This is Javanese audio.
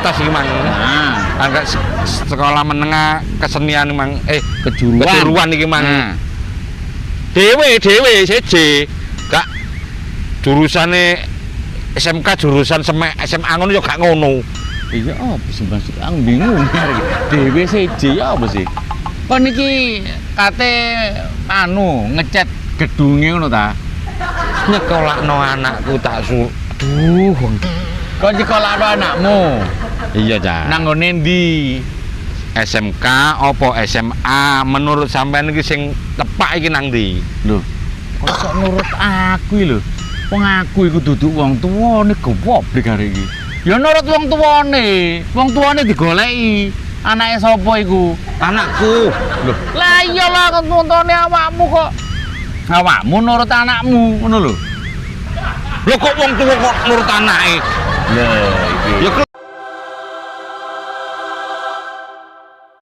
atas iki mang. Angka sekolah menengah kesenian mang kejuruan iki mang. Dewe siji gak jurusane SMK jurusan SMA ngono yo gak ngono. Iya apa sih Mas? Aku bingung dhewe siji ya apa sih? Kon iki kate ngecat gedunge ngono ta? Nyekolakno anakku tak duh. Kon nyekolakno anakmu. Iya, Cak. Nang ngene ndi? SMK apa SMA menurut sampean iki sing tepak iki nang ndi? Lho, kok nurut aku lho. Wong aku iku duduk wong tuwane goblok arek iki. Ya nurut wong tuwane. Wong tuwane digoleki. Anake sapa iku? Anakku. Lho, lah iyalah nuntune awakmu kok. Awakmu nurut anakmu, ngono lho. Lho kok wong tuwa kok nurut anake? Lah iki. Ya